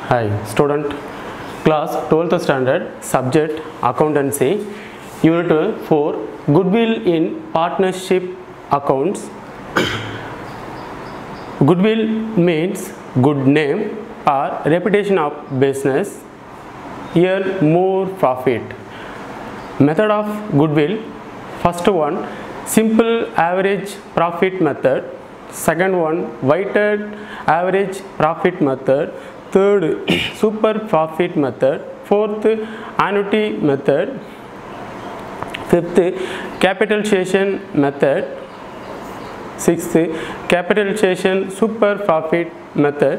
Hi student, class 12th standard, subject accountancy, unit 4, goodwill in partnership accounts. Goodwill means good name or reputation of business, earn more profit. Method of goodwill: first one, simple average profit method; second one, weighted average profit method; third, super profit method; fourth, annuity method; fifth, capitalization method; sixth, capitalization super profit method.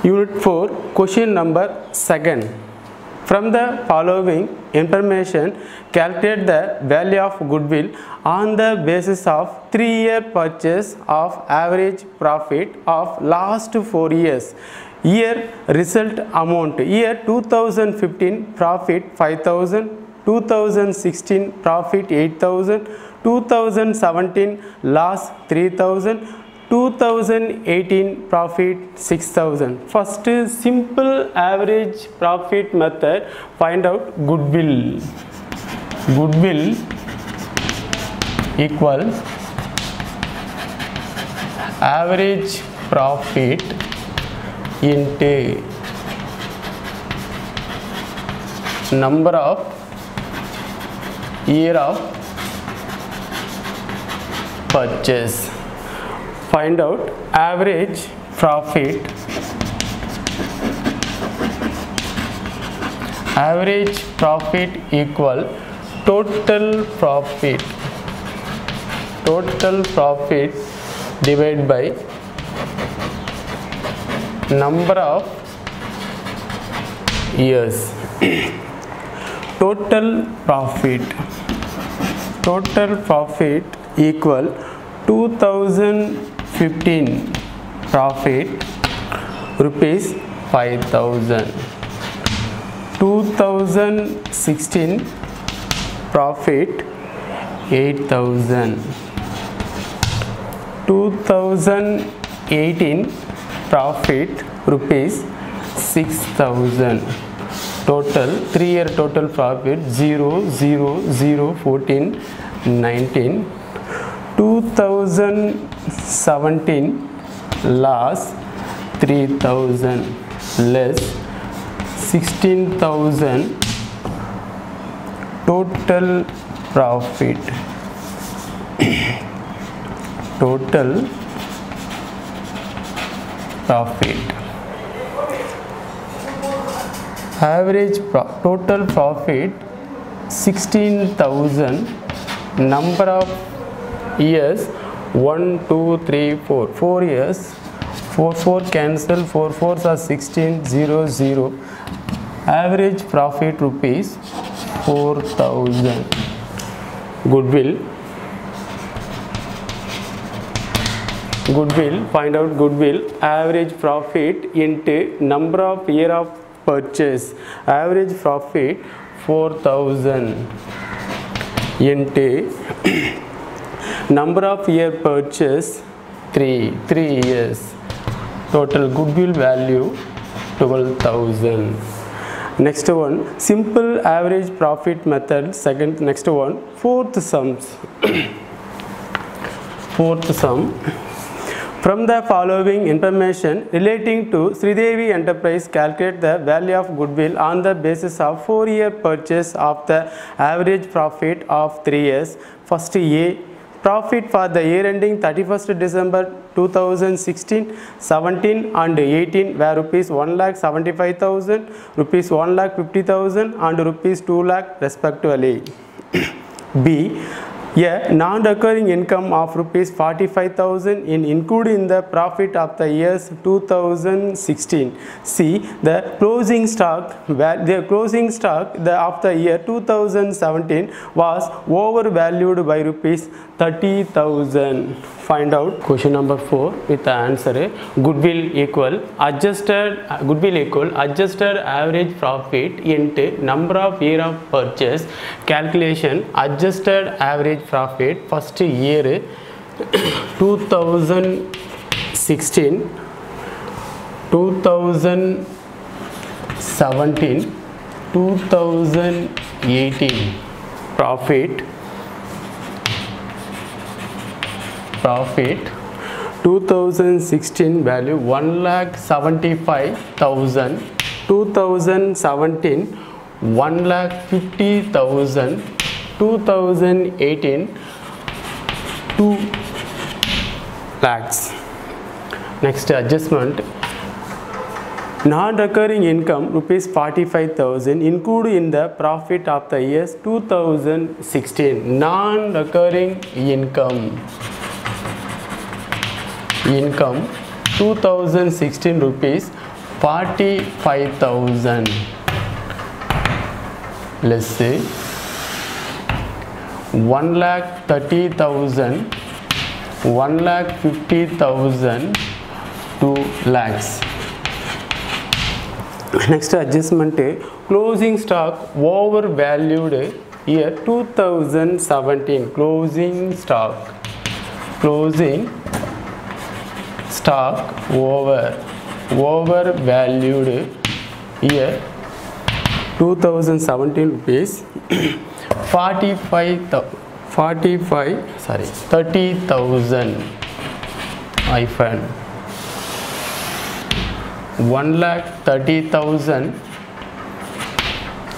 Unit 4, question number 2. From the following information, calculate the value of goodwill on the basis of 3-year purchase of average profit of last 4 years. Year result amount: year 2015 profit 5,000, 2016 profit 8,000, 2017 loss 3,000, 2018 profit 6,000. First, simple average profit method. Find out goodwill. Goodwill equal average profit into number of year of purchase. Find out average profit. Average profit equal total profit. Total profit divided by number of years. Total profit. Total profit equal 2015 profit rupees 5,000, 2016 profit 8,000, 2018 profit rupees 6,000. Total 3-year total profit 0, 0, 0, 14, 19. 2017 loss 3,000 less 16,000 total profit. Total profit. Average total profit 16,000. Number of years 1, 2, 3, 4. 4 years. 4 cancel. 4 4s are 16. 0, 0. Average profit rupees 4,000. Goodwill. Goodwill. Find out goodwill. Average profit into number of year of purchase. Average profit 4,000 into number of year purchase 3 years. Total goodwill value 12,000. Next one, simple average profit method. Second, next one, fourth sums. Fourth sum. From the following information relating to Sridevi Enterprise, calculate the value of goodwill on the basis of 4-year purchase of the average profit of 3 years. First, A, profit for the year ending 31st December 2016, 17 and 18 were rupees 1,75,000, rupees 1,50,000 and rupees 2 lakh respectively. B, a non-recurring income of rupees 45,000 included in the profit of the years 2016. C, the closing stock of the year 2017 was overvalued by rupees 30,000. Find out question number 4 with the answer. Goodwill equal adjusted average profit into number of year of purchase. Calculation: adjusted average profit first year 2016 2017 2018 profit 2016 value 1,75,000, 2017 1,50,000, 2018 2 lakhs. Next adjustment, non-recurring income rupees 45,000 included in the profit of the years 2016. Non-recurring income 2016 rupees 45,000. Let's say 1,30,000, 1,50,000, 2 lakhs. Next adjustment, closing stock overvalued year 2017. Closing stock overvalued year 2017 rupees 30,000 hyphen 1,30,000,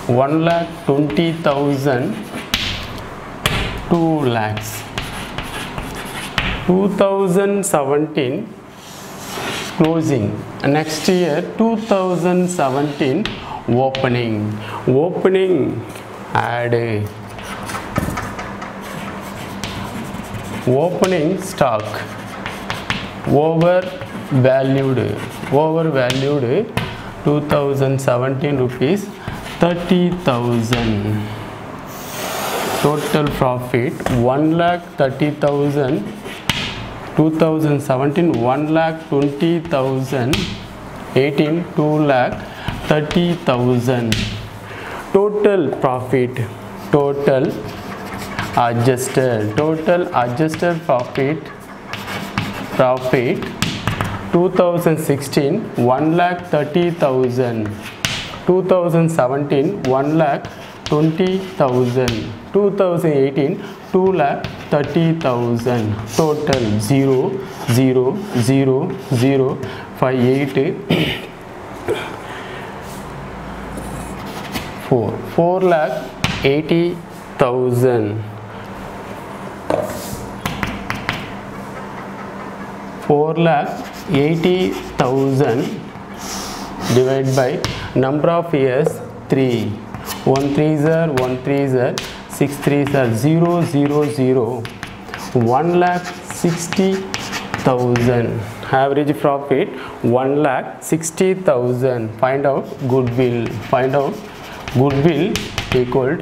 1,20,000, 2 lakhs. 2017 closing. Next year 2017 opening add opening stock overvalued 2017 rupees 30,000. Total profit 1,30,000, 2017 1,20,000, 18 2,30,000. Total profit, total adjusted profit 2016 1,30,000, 2017 1,20,000, 2018 2,30,000. Total 0 0 0 0 5 8 4,80,000. 4,80,000 divided by number of years 3. 1 3s are 1 3s are 6 3s are 0 0 0. 1,60,000. Average profit 1,60,000. Find out goodwill. Equal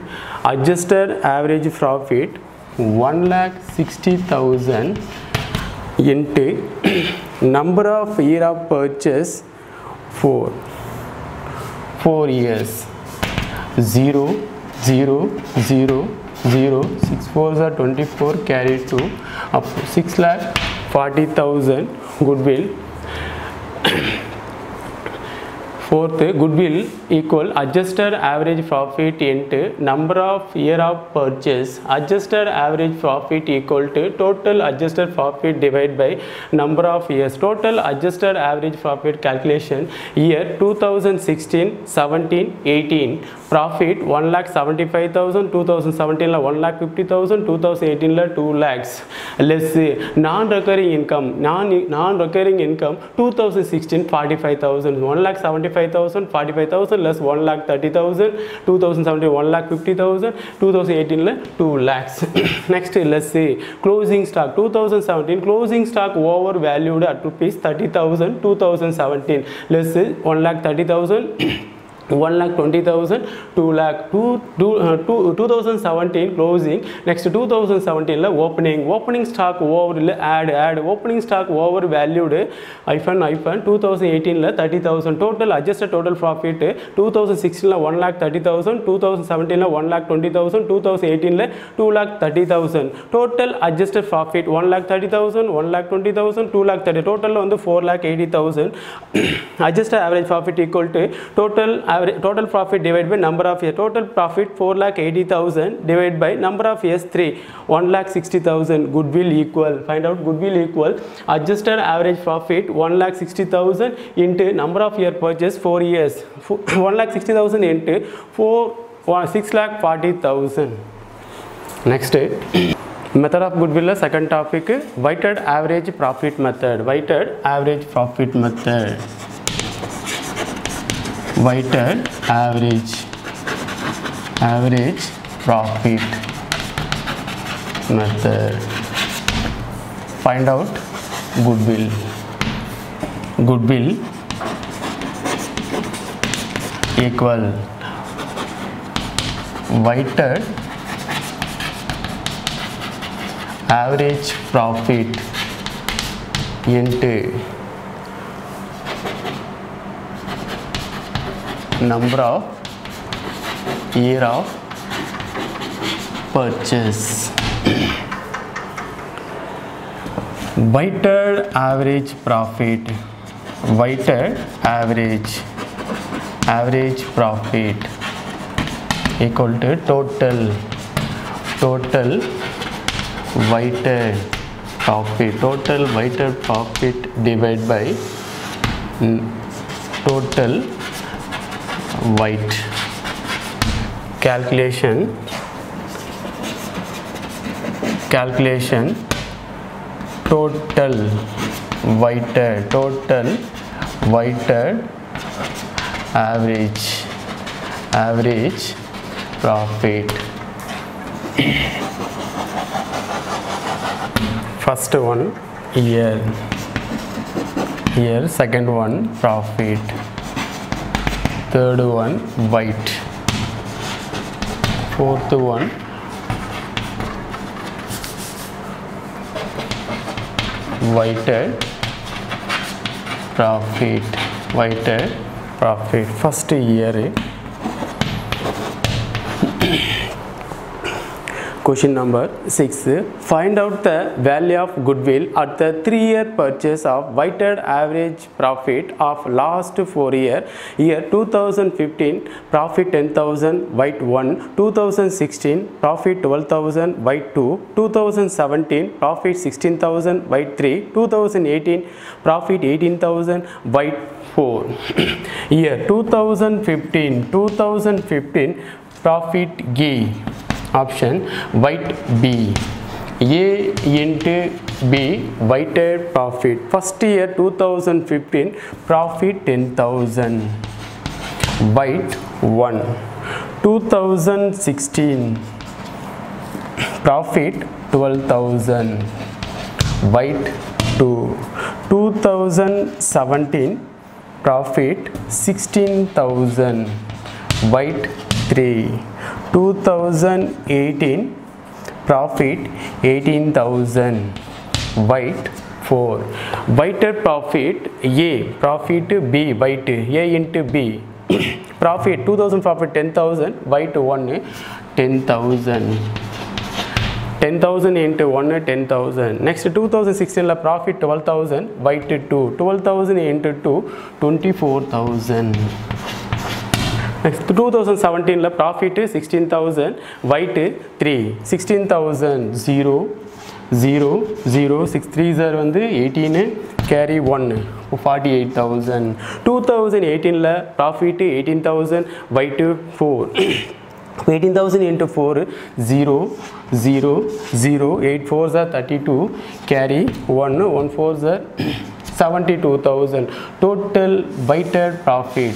adjusted average profit 1,60,000 into number of year of purchase 4 years 0 0 0 0 6 4s are 24 carry 2 up 6,40,000 goodwill. Fourth, goodwill equal adjusted average profit into number of year of purchase. Adjusted average profit equal to total adjusted profit divided by number of years. Total adjusted average profit calculation year 2016, 17, 18. Profit 1,75,000, 2017 la 1,50,000, 2018 la 2 lakhs. Let's say non-recurring income 2016 45,000, 1,75,000, 45,000 less 1,30,000, 2017 1,50,000, 2018 la 2 lakhs. Next let's say closing stock 2017 closing stock overvalued at rupees 30,000, 2017 let's say 1,30,000. 1,20,000, 2 lakh, 2017 closing. Next 2017 opening stock over add opening stock over valued hyphen 2018 30,000 total adjusted total profit 2016 1,30,000, 2017 1,20,000, 2018 2,30,000 total adjusted profit 1,30,000, 1,20,000, 2,30,000 total on the 4,80,000 adjusted average profit equal to total profit divided by number of years. Total profit 4,80,000 divided by number of years 3, 1,60,000. Goodwill equal. Find out goodwill equal. Adjusted average profit 1,60,000 into number of year purchase 4 years. 1,60,000 into 6,40,000. Next method of goodwill. Second topic weighted average profit method. Weighted average profit method. Weighted average profit method. Find out goodwill. Goodwill equal weighted average profit into number of year of purchase. Weighted average profit. Weighted average profit equal to total weighted profit. Total weighted profit divided by total weight. Calculation total weighted average profit. First one year, second one profit, third one weight, fourth one weighted profit. First year. Question number 6. Find out the value of goodwill at the 3-year purchase of weighted average profit of last 4 year. Year 2015 profit 10,000 weight 1, 2016 profit 12,000 weight 2, 2017 profit 16,000 weight 3, 2018 profit 18,000 weight 4. Year 2015 profit G. Option weight B. A into B weighted profit. First year 2015 profit 10,000 weight 1. 2016 profit 12,000 weight 2. 2017 profit 16,000 weight 3. 2018 profit 18,000 weight 4. Weighted profit A, profit B weight A into B. Profit 2000 profit 10,000 weight 1 10,000. 10,000 into 1 10,000. Next 2016 profit 12,000 weight 2. 12,000 into 2 24,000. Next 2017 profit 16,000 weight 3. 16,000 0 0 0 6 3s are 18 carry 1 48,000. 2018 profit 18,000 weight 4. 18,000 into 4 0 0 0 8 4s are 32 carry 1 1 4s are 72,000. Total weighted profit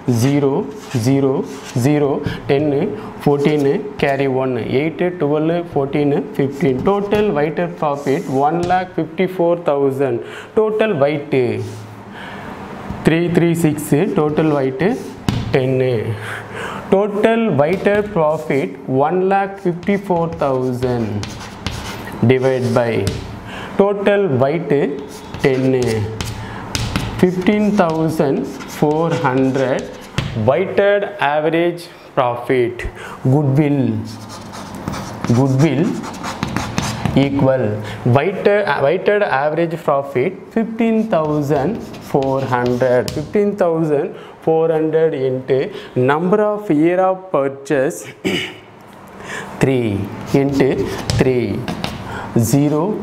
0 0 0 10 14 carry 1 8 12 14 15. Total weighted profit 1,54,000. Total weight 336, total white 10. Total whited profit 1,54,000 divided by total white 10, 15,400 whited average profit. Goodwill equal whited average profit 15,400 into number of year of purchase 3 into 3 0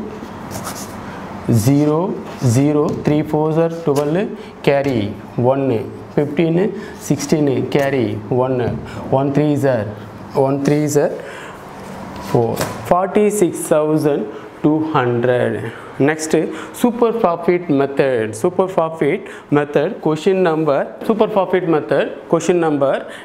0 0 3 4s are 12 carry 1 15 16 carry 1 1 3s are 4 46,200. Next, super profit method. Super profit method question number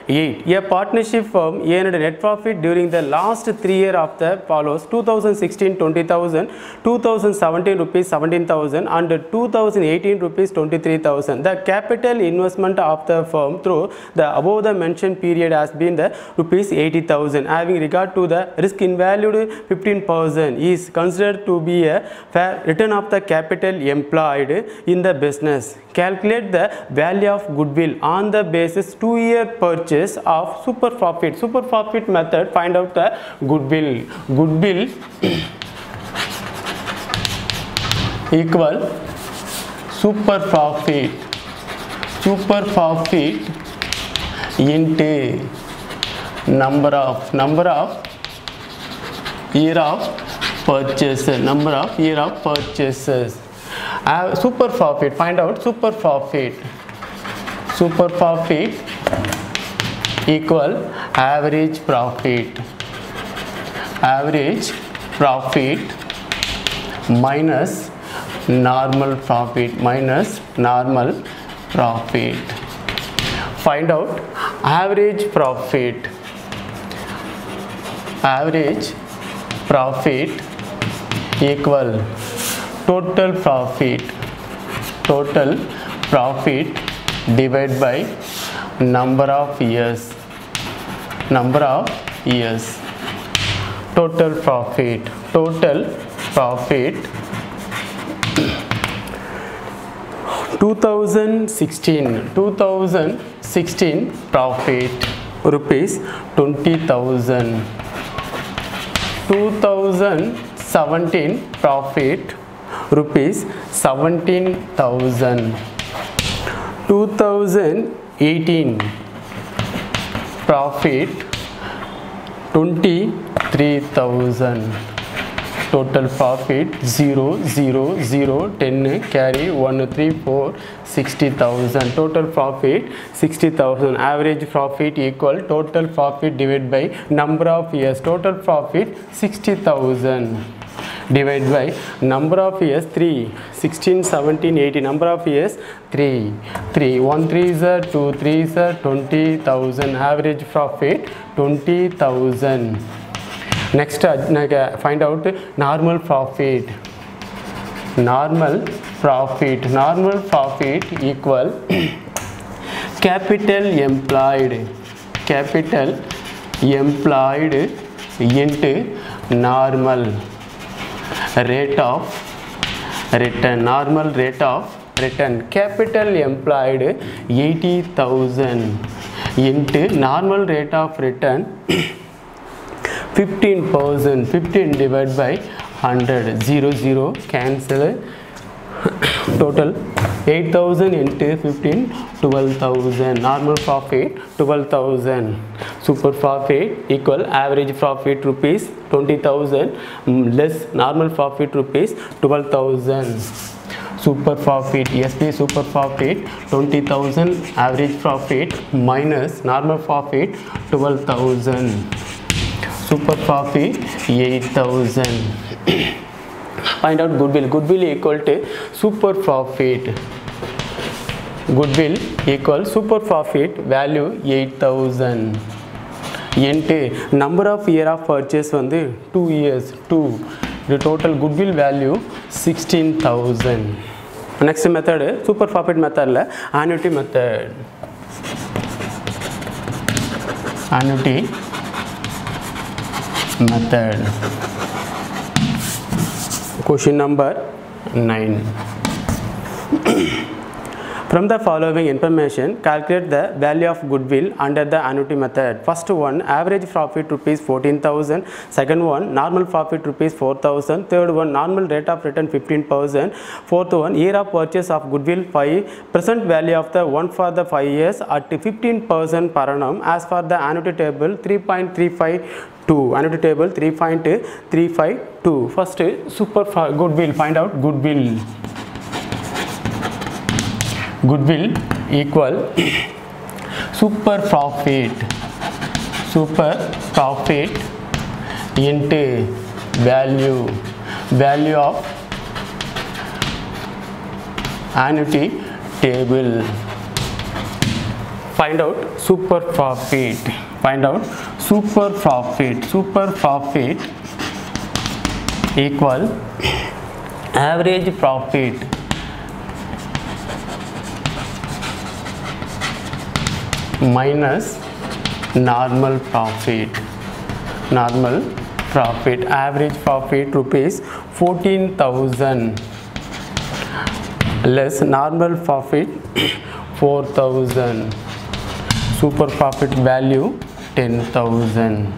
8. A partnership firm earned net profit during the last 3 years of the follows: 2016 20,000, 2017 rupees 17,000 and 2018 rupees 23,000. The capital investment of the firm through the above the mentioned period has been the rupees 80,000. Having regard to the risk invalued 15% is considered to be a fair return of the capital employed in the business. Calculate the value of goodwill on the basis 2-year purchase of super profit. Super profit method, find out the goodwill. Goodwill equal super profit into number of year of purchases. Number of year of purchases. Super profit, find out super profit. Super profit equal average profit minus normal profit Find out average profit equal total profit divided by number of years. Total profit 2016 profit rupees 20,000. 2017 profit rupees 17,000. 2018 profit 23,000. Total profit 0 0 0 10 carry 1 3 4 60,000. Total profit 60,000. Average profit equal total profit divided by number of years. Total profit 60,000 divided by number of years 3. 16 17 18 number of years 3. 1 3s are 2 3s are 20,000. Average profit 20,000. Next, find out normal profit. Normal profit equal capital employed into normal rate of return. Capital employed 80,000 into normal rate of return 15%. 15 divided by 100. 0 0 cancel. Total 8,000 into 15 12,000. Normal profit 12,000. Super profit equal average profit rupees 20,000 less normal profit rupees 12,000. Super profit, SP super profit 20,000 average profit minus normal profit 12,000. Super profit 8,000. Find out goodwill. Goodwill equal to super profit. Goodwill equal super profit value 8,000 into number of year of purchase வந்து 2 years. 2. The total goodwill value 16,000. Next method super profit method la annuity method. Annuity method. Question number 9. From the following information, calculate the value of goodwill under the annuity method. First one, average profit rupees 14,000. Second one, normal profit rupees 4,000. Third one, normal rate of return 15,000. Fourth one, year of purchase of goodwill 5. Present value of the one for the 5 years at 15% per annum as for the annuity table 3.352. Annuity table 3.352. First, super goodwill. Find out goodwill. Goodwill equal super profit into value of annuity table. Find out super profit. Super profit equal average profit minus normal profit. Average profit rupees 14,000 less normal profit 4,000. Super profit value 10,000.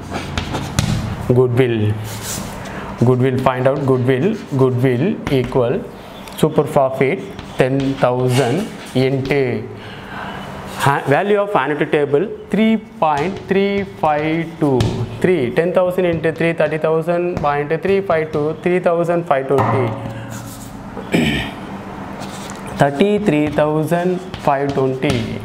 Goodwill. Find out goodwill equal super profit 10,000 into value of annuity table 3.352. 10,000 into 3, 30,000 point 352, 3,520. 33,520.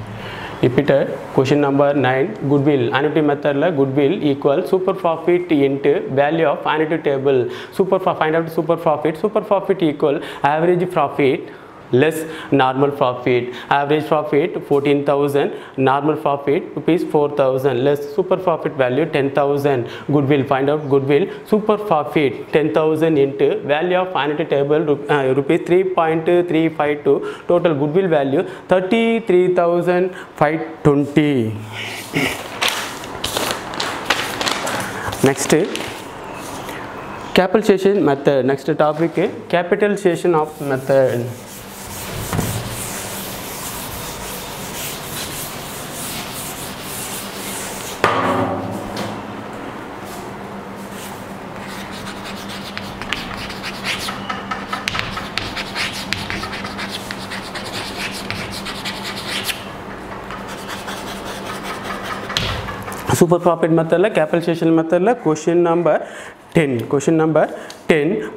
Repeated. Question number 9. Goodwill. Annuity method la goodwill equal super profit into value of annuity table. Find out super profit. Super profit equal average profit less normal profit. Average profit 14,000, normal profit rupees 4,000 less super profit value 10,000. Goodwill. Find out goodwill. Super profit 10,000 into value of annuity table rupees 3.352. Total goodwill value 33,520. Next, capitalization method. Next topic, capitalization of method. Super profit method la capitalization method la question number 10.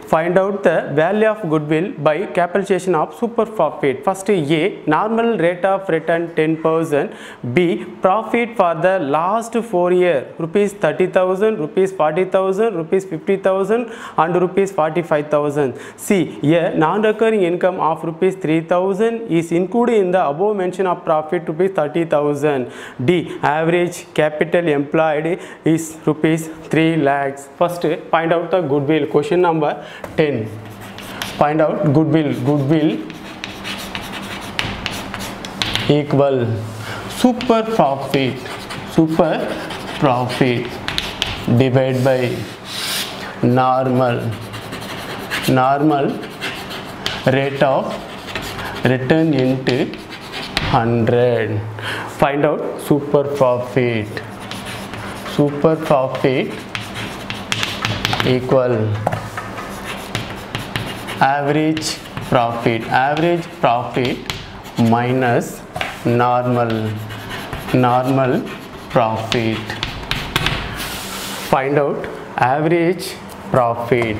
Find out the value of goodwill by capitalization of super profit. First, A, normal rate of return 10%. B, profit for the last 4 years rupees 30,000, rupees 40,000, rupees 50,000 and rupees 45,000. C, a non-recurring income of rupees 3,000 is included in the above mention of profit rupees 30,000. D, average capital employed is rupees 3 lakhs. First, find out the goodwill. Question number 10. Find out goodwill. Goodwill equal super profit divided by normal rate of return into 100. Find out super profit equal average profit minus normal profit. Find out average profit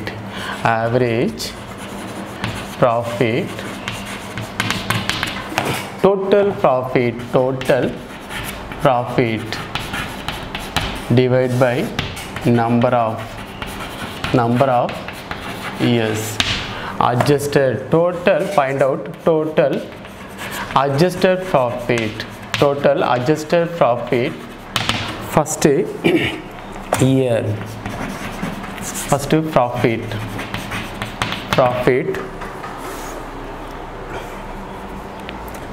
total profit divided by number of years. Adjusted total. Find out total adjusted profit. First year. First profit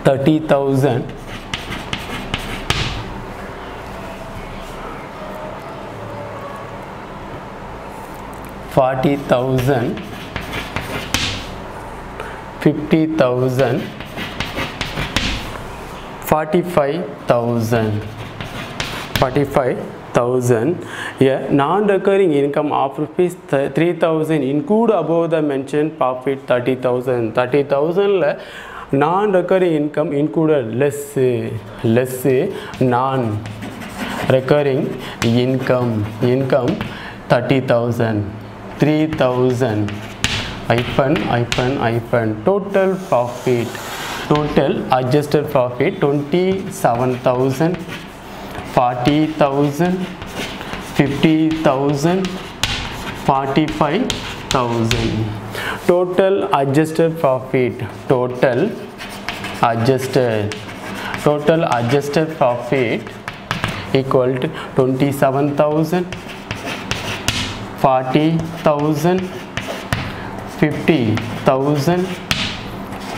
30,000, 40,000, 50,000, 45,000. 45,000. A non-recurring income of rupees 3,000 include above the mentioned profit 30,000. 30,000 non-recurring income included less non-recurring income 30,000, 3,000 total profit, total adjusted profit 27,000, 40,000, 50,000, 45,000. Total adjusted profit, total adjusted profit equal to 27,000, 40,000, 50,000,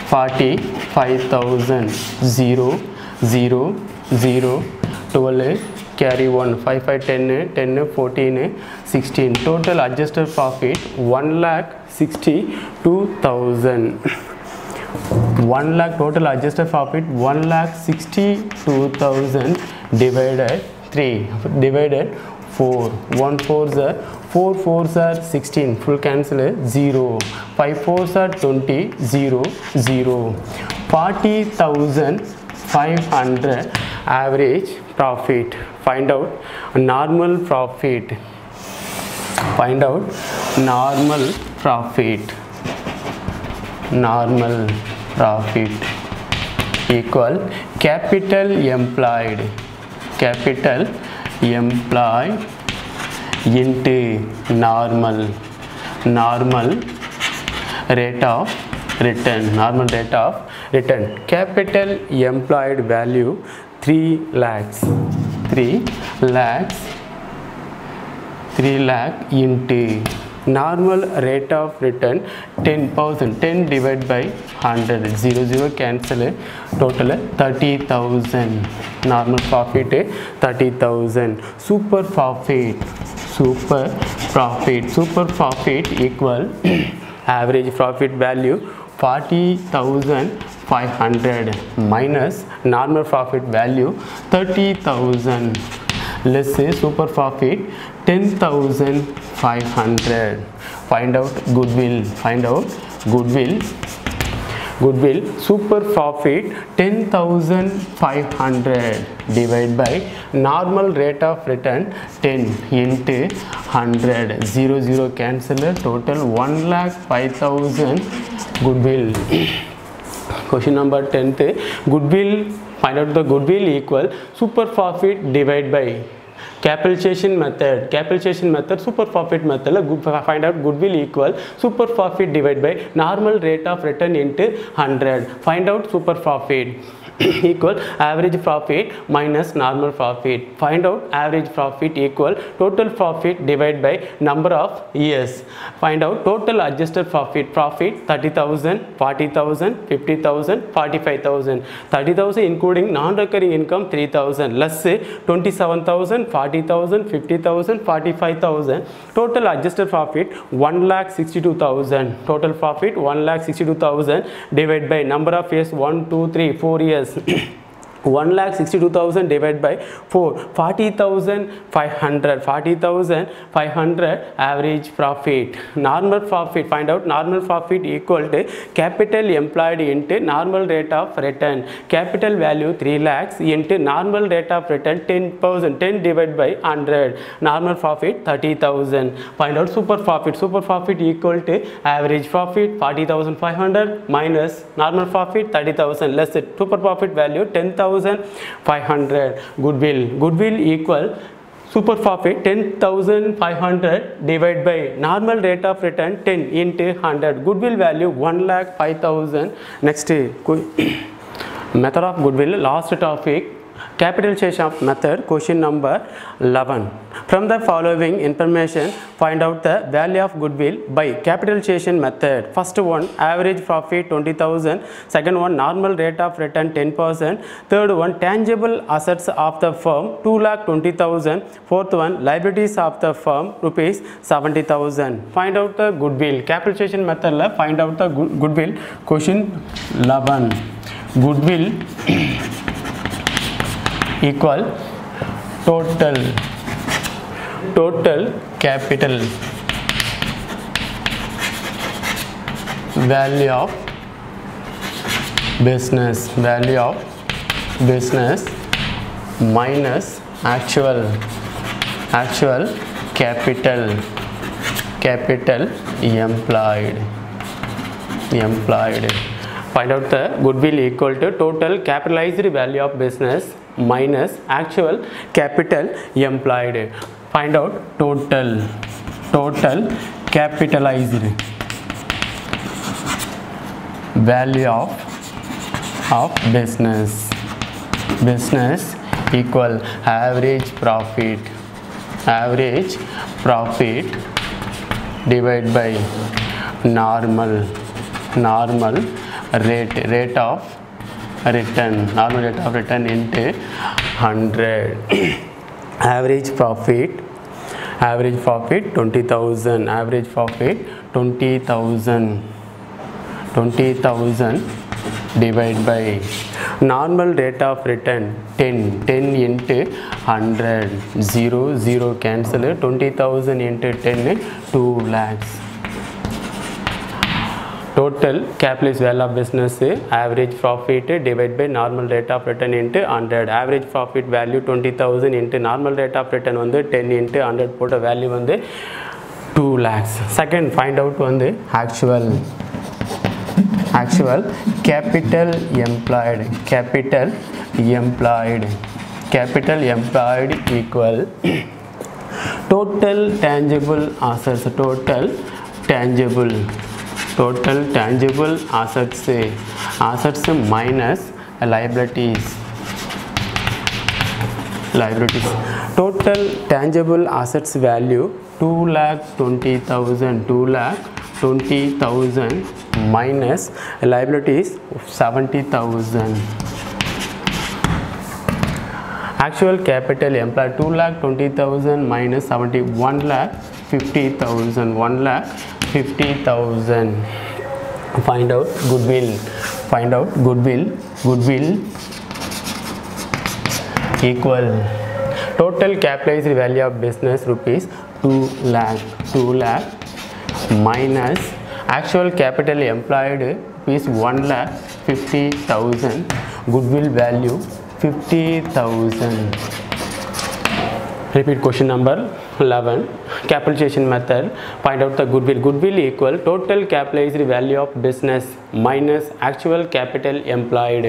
45,000. 0, 0, 0. 12 carry 1, 5, 5, 10, 10, 14, 16. Total adjusted profit 1,62,000. 1 lakh total adjusted profit 1,62,000 divided 3 divided 4. 1 4s are 4 4s are 16. Full cancel 0. 5 4s are 20. 0 0. 40,500 average profit. Find out normal profit. Find out normal profit. Normal profit equal capital employed. Capital employed into normal rate of return. Normal rate of return. Capital employed value 3 lakhs. 3 lakh into normal rate of return 10,000. 10 divided by 100. 0 0 cancel. Total 30,000. Normal profit 30,000. Super profit equal average profit value 40,500 minus normal profit value 30,000. Let's say super profit 10,500. Find out goodwill. Goodwill super profit 10,500 divided by normal rate of return 10 into 100. 0 0 cancel. Total 1,05,000 goodwill. Question number 10th. Goodwill. Find out the goodwill equal super profit divided by capitalization method. Super profit method. Find out goodwill equal super profit divided by normal rate of return into 100. Find out super profit equal average profit minus normal profit. Find out average profit equal total profit divided by number of years. Find out total adjusted profit 30,000, 40,000, 50,000, 45,000. 30,000 including non-recurring income 3,000. Let's say 27,000, 40,000, 50,000, 45,000. Total adjusted profit 1,62,000. Total profit 1,62,000 divided by number of years 1, 2, 3, 4 years. 1,62,000 divided by 4. 40,500 average profit. Normal profit. Find out normal profit equal to capital employed into normal rate of return. Capital value 3 lakhs into normal rate of return 10,000. 10 divided by 100. Normal profit 30,000. Find out super profit. Super profit equal to average profit 40,500 minus normal profit 30,000. Less super profit value 10,500. Goodwill equal super profit 10,500 divided by normal rate of return 10 into 100. Goodwill value 1,05,000. Next method of goodwill. Last topic capitalization of method, question number 11. From the following information, find out the value of goodwill by capitalization method. First one, average profit 20,000. Second one, normal rate of return 10%. Third one, tangible assets of the firm 2,20,000. Fourth one, liabilities of the firm rupees 70,000. Find out the goodwill. Capitalization method la find out the goodwill. Question 11. Goodwill equal total capital value of business minus actual capital employed. Find out the goodwill equal to total capitalized value of business minus actual capital employed. Find out total capitalized value of business equal average profit divided by normal rate of return into 100. average profit 20,000. average profit 20,000 divided by normal rate of return 10 into 100. 0 cancel. 20,000 into 10 2 lakhs. Total capitalized value of business average profit divided by normal rate of return into 100. average profit value 20,000 into normal rate of return வந்து 10 into 100 போட்ட value வந்து 2 lakhs. Second, find out வந்து actual capital employed equal total tangible assets assets minus liabilities. Total tangible assets value 2,20,000 minus liabilities 70,000. actual capital employed 2,20,000 minus 70 1,50,000. Find out goodwill equal total capitalized value of business rupees 2 lakh minus actual capital employed rupees 1,50,000. goodwill value 50,000. Repeat question number 11. Capitalization method. Find out the goodwill equal total capitalized value of business minus actual capital employed.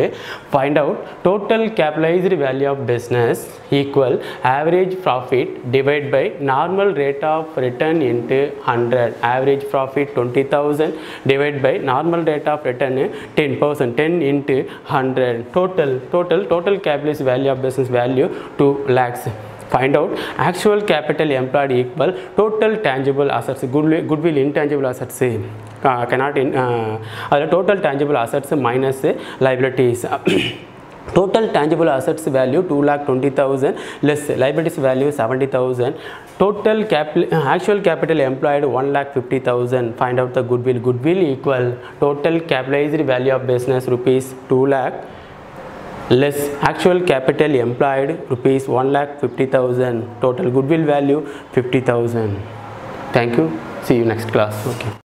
Find out total capitalized value of business equal average profit divided by normal rate of return into 100. average profit 20,000 divided by normal rate of return 10%. 10 into 100. Total capitalized value of business value 2 lakhs. Find out actual capital employed equal total tangible assets. goodwill intangible assets total tangible assets minus liabilities. total tangible assets value 2,20,000 less liabilities value 70,000. total actual capital employed 1,50,000. Find out the goodwill equal total capitalized value of business rupees 2 lakh less actual capital employed rupees 1,50,000. total goodwill value 50,000. Thank you. See you next class. Okay.